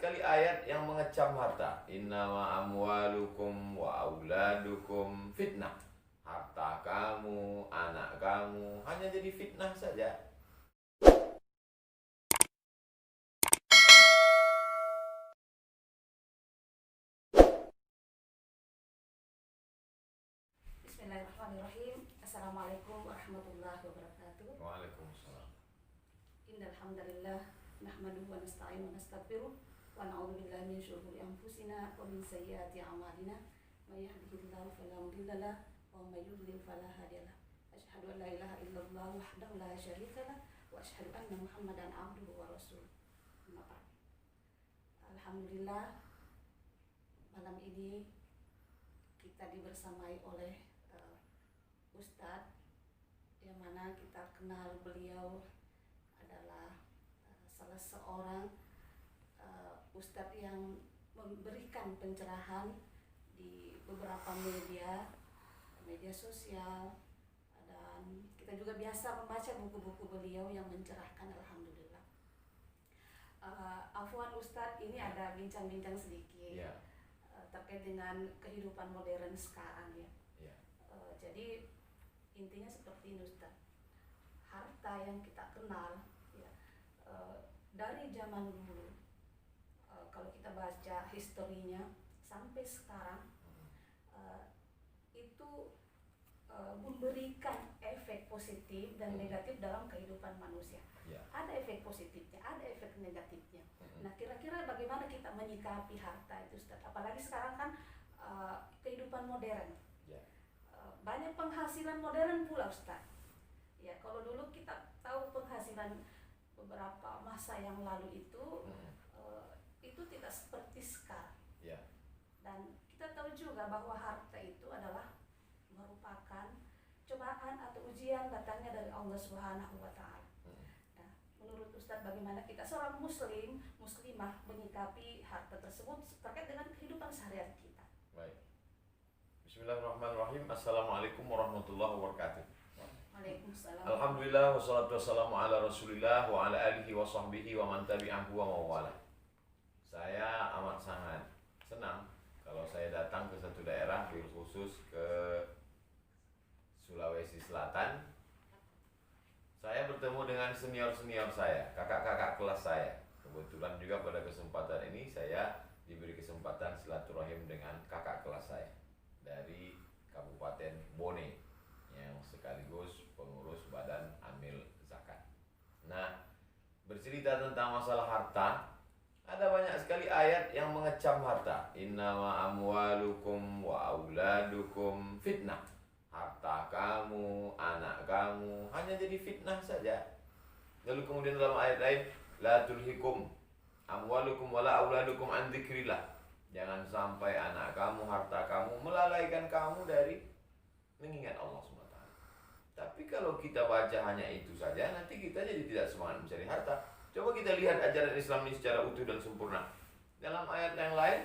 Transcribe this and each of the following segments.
sekali ayat yang mengecam harta. Innama amwalukum wa auladukum fitnah. Harta kamu, anak kamu hanya jadi fitnah saja. Bismillahirrahmanirrahim. Assalamualaikum warahmatullahi wabarakatuh. Waalaikumsalam. Innal hamdalillah nahmaduhu wa nasta'inu wa nastaghfiruh wa na'udzu billahi min syururi anfusina wa min sayyiati a'malina. May yahdihillahu fala mudilla lahu wa may yudlil fala hadiya lahu. Asyhadu an la ilaha illallah wahdahu la syarika lahu wa asyhadu anna Muhammadan abduhu wa rasuluh. Amma ba'd. Alhamdulillah, malam ini kita dibersamai oleh Ustadz yang mana kita kenal beliau adalah salah seorang Ustadz yang memberikan pencerahan di beberapa media sosial, dan kita juga biasa membaca buku-buku beliau yang mencerahkan. Alhamdulillah. Afwan Ustadz, ini ada bincang-bincang sedikit terkait dengan kehidupan modern sekarang ya. Jadi intinya seperti ini Ustaz, harta yang kita kenal ya, dari zaman dulu, kalau kita baca historinya sampai sekarang, itu memberikan efek positif dan negatif dalam kehidupan manusia. Ada efek positifnya, ada efek negatifnya. Nah, kira-kira bagaimana kita menyikapi harta itu Ustaz? Apalagi sekarang kan kehidupan modern. Banyak penghasilan modern pula Ustaz. Ya, kalau dulu kita tahu penghasilan beberapa masa yang lalu itu tidak seperti sekarang. Dan kita tahu juga bahwa harta itu adalah merupakan cobaan atau ujian datangnya dari Allah Subhanahu wa taala. Nah, menurut Ustaz, bagaimana kita seorang muslimah menyikapi harta tersebut terkait dengan kehidupan sehari-hari kita? Baik. Bismillahirrahmanirrahim. Assalamualaikum warahmatullahi wabarakatuh. Waalaikumsalam. Alhamdulillah wassalatu wassalamu ala Rasulillah wa ala alihi wa sahbihi wa man tabi'ahu wa mawala. Saya amat sangat senang kalau saya datang ke satu daerah, khusus ke Sulawesi Selatan. Saya bertemu dengan senior-senior saya, kakak-kakak kelas saya. Kebetulan juga pada kesempatan ini saya diberi kesempatan silaturahim dengan kakak kelas saya dari Kabupaten Bone yang sekaligus pengurus Badan Amil Zakat. Nah, bercerita tentang masalah harta, ada banyak sekali ayat yang mengecam harta. Innama amwalukum wa auladukum fitnah. Harta kamu, anak kamu hanya jadi fitnah saja. Lalu kemudian dalam ayat lain, la tulhikum amwalukum wala auladukum an dzikrillah. Jangan sampai anak kamu, harta kamu melalaikan kamu dari mengingat Allah SWT. Tapi kalau kita baca hanya itu saja, nanti kita jadi tidak semangat mencari harta. Coba kita lihat ajaran Islam ini secara utuh dan sempurna. Dalam ayat yang lain,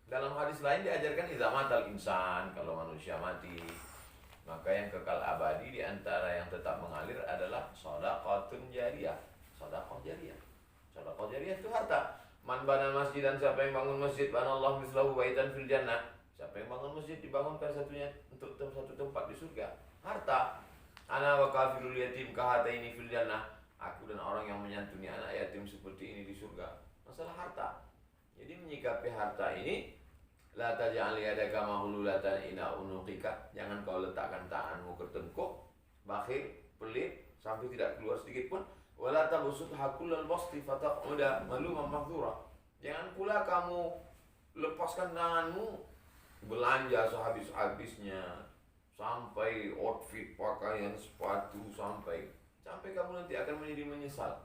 dalam hadis lain diajarkan idza matal insan, kalau manusia mati, maka yang kekal abadi di antara yang tetap mengalir adalah shadaqatun jariyah. Shadaqah jariyah. Shadaqah jariyah itu harta. Man bana masjidan, siapa yang bangun masjid, banallahu mislahu baitan fil jannah. Siapa yang bangun masjid dibangunkan satunya untuk satu tempat di surga. Harta. Ana wa kafirul yatim kahataini fil jannah. Aku dan orang yang menyantuni anak yatim seperti ini di surga. Masalah harta. Jadi menyikapi harta ini, la taj'al yadaka maghlulatan ila unuqika. Jangan kau letakkan tanganmu ke tengkuk, bakhil, pelit sampai tidak keluar sedikit pun. Wala tabsutha kullal basti fataq'uda maluman mahdzura. Jangan pula kamu lepaskan tanganmu belanja sehabis-habisnya, sampai outfit, pakaian, sepatu, sampai kamu nanti akan menjadi menyesal.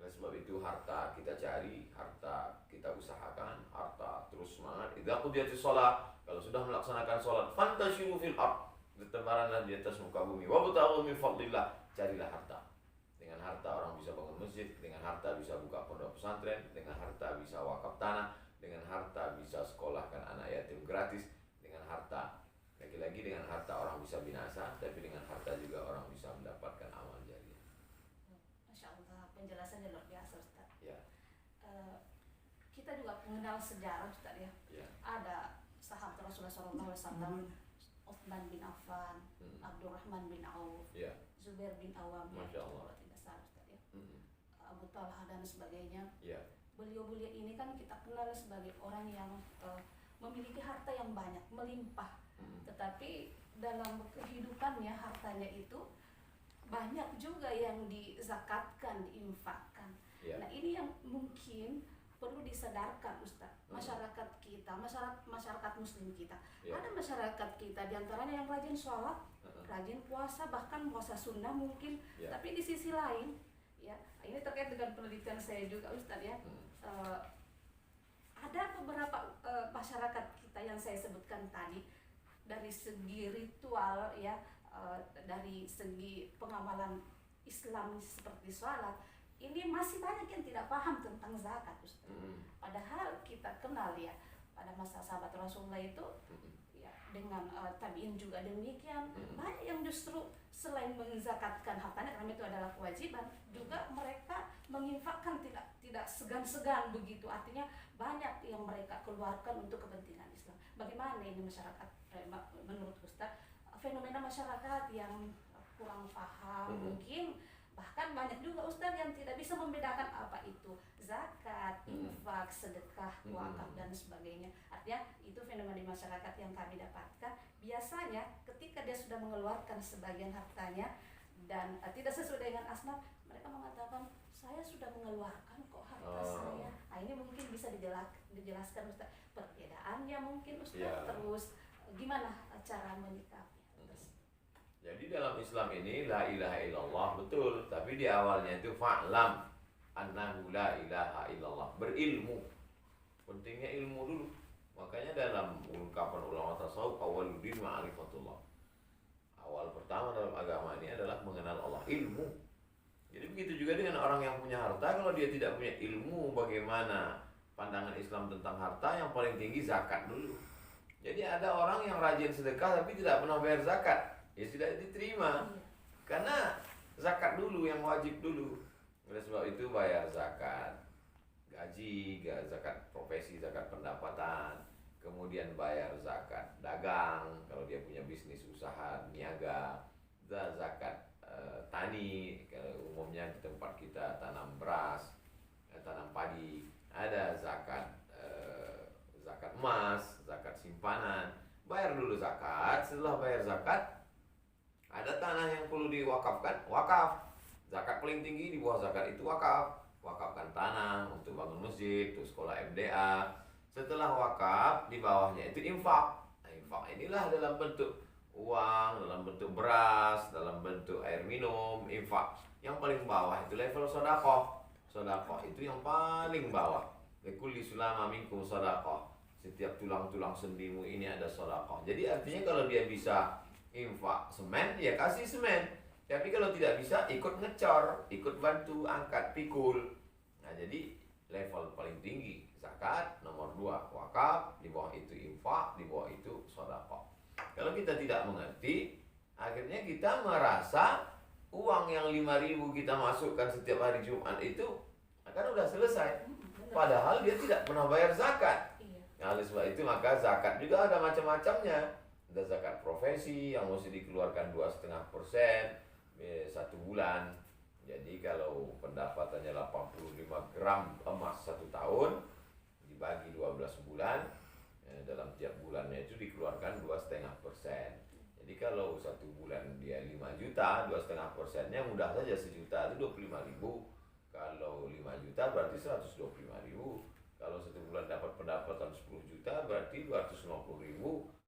Oleh sebab itu harta kita cari, harta kita usahakan, harta terus semangat. Idza qudiyatis shalah, kalau sudah melaksanakan salat, fantashiru fil ard, bertebaranlah di atas muka bumi. Wabtaghu min fadlillah, carilah harta. Dengan harta orang bisa bangun masjid, dengan harta bisa buka pondok pesantren, dengan harta bisa wakaf tanah, dengan harta bisa sekolahkan anak yatim gratis, dengan harta, lagi-lagi dengan harta orang bisa binasa, tapi dengan harta juga orang bisa mendapatkan amal jariah. Masya Allah, penjelasannya luar biasa Ustaz. Ya. mengenal sejarah Ustaz ya. Ya. Ada sahabat Rasulullah SAW, Utsman bin Affan, Abdurrahman bin Auf, Ya. Zubair bin Awam, Masya Allah. kalau tidak salah Ustaz ya. Abu Talha dan sebagainya. Ya. Beliau-beliau ini kan kita kenal sebagai orang yang memiliki harta yang banyak, melimpah. Tetapi dalam kehidupannya hartanya itu banyak juga yang dizakatkan, diinfakkan. Ya. Nah ini yang mungkin perlu disadarkan Ustaz, masyarakat kita, masyarakat muslim kita. Ya. Ada masyarakat kita diantaranya yang rajin sholat, rajin puasa, bahkan puasa sunnah mungkin. Ya. Tapi di sisi lain, ya ini terkait dengan penelitian saya juga Ustaz ya. Ada beberapa masyarakat kita yang saya sebutkan tadi, dari segi ritual ya, dari segi pengamalan Islam seperti sholat, ini masih banyak yang tidak paham tentang zakat Ustaz. Padahal kita kenal ya, pada masa sahabat Rasulullah itu ya, dengan tabiin juga demikian, banyak yang justru selain menzakatkan hartanya karena itu adalah kewajiban, juga mereka menginfakkan tidak segan-segan begitu. Artinya banyak yang mereka keluarkan untuk kepentingan Islam. Bagaimana ini masyarakat menurut Ustaz, fenomena masyarakat yang kurang paham mungkin, bahkan banyak juga Ustaz yang tidak bisa membedakan apa itu zakat, infak, sedekah, wakaf dan sebagainya. Artinya itu fenomena di masyarakat yang kami dapatkan. Biasanya ketika dia sudah mengeluarkan sebagian hartanya dan tidak sesuai dengan asnaf, mereka mengatakan saya sudah mengeluarkan kok harta saya. Nah ini mungkin bisa dijelaskan Ustaz perbedaannya mungkin Ustaz. Ya. Terus gimana cara menyikapi? Jadi dalam Islam ini la ilaha illallah betul, tapi di awalnya itu fa'lam annahu la ilaha illallah, berilmu. Pentingnya ilmu dulu. Makanya dalam ungkapan ulama tasawuf, awwaluddin ma'rifatullah. Awal pertama dalam agama ini adalah mengenal Allah, ilmu. Jadi begitu juga dengan orang yang punya harta, kalau dia tidak punya ilmu bagaimana pandangan Islam tentang harta, yang paling tinggi zakat dulu. Jadi ada orang yang rajin sedekah tapi tidak pernah bayar zakat, ya tidak diterima. Karena zakat dulu yang wajib dulu. Oleh sebab itu bayar zakat gaji, zakat profesi, zakat pendapatan, kemudian bayar zakat dagang kalau dia punya bisnis usaha niaga, zakat tani, umumnya di tempat kita tanam beras, tanam padi, ada zakat zakat emas, zakat simpanan. Bayar dulu zakat, setelah bayar zakat ada tanah yang perlu diwakafkan, wakaf. Zakat paling tinggi di bawah zakat itu wakaf. Wakafkan tanah untuk bangun masjid, untuk sekolah MDA. Setelah wakaf, di bawahnya itu infak. Nah, infak inilah dalam bentuk uang, dalam bentuk beras, dalam bentuk air minum, infak. Yang paling bawah itu level sodakoh. Sodakoh itu yang paling bawah. Likulli sulama minkum sodakoh. Setiap tulang-tulang sendimu ini ada sodakoh. Jadi artinya kalau dia bisa infak semen, ya kasih semen. Tapi kalau tidak bisa, ikut ngecor, ikut bantu angkat pikul. Nah jadi level paling tinggi zakat, nomor 2 wakaf, di bawah itu infak, di bawah itu sedekah. Kalau kita tidak mengerti, akhirnya kita merasa uang yang 5.000 kita masukkan setiap hari Jumat itu akan udah selesai. Padahal dia tidak pernah bayar zakat. Nah, oleh sebab itu maka zakat juga ada macam-macamnya. Ada zakat profesi yang mesti dikeluarkan 2,5% 1 bulan. Jadi kalau pendapatannya 85 gram emas 1 tahun dibagi 12 bulan, dalam tiap bulannya itu dikeluarkan 2,5%. Jadi kalau 1 bulan dia 5 juta, 2,5%-nya mudah saja, 1 juta itu 25.000. Kalau 5 juta berarti 125.000. Kalau 1 bulan dapat pendapatan 10 juta berarti 250.000.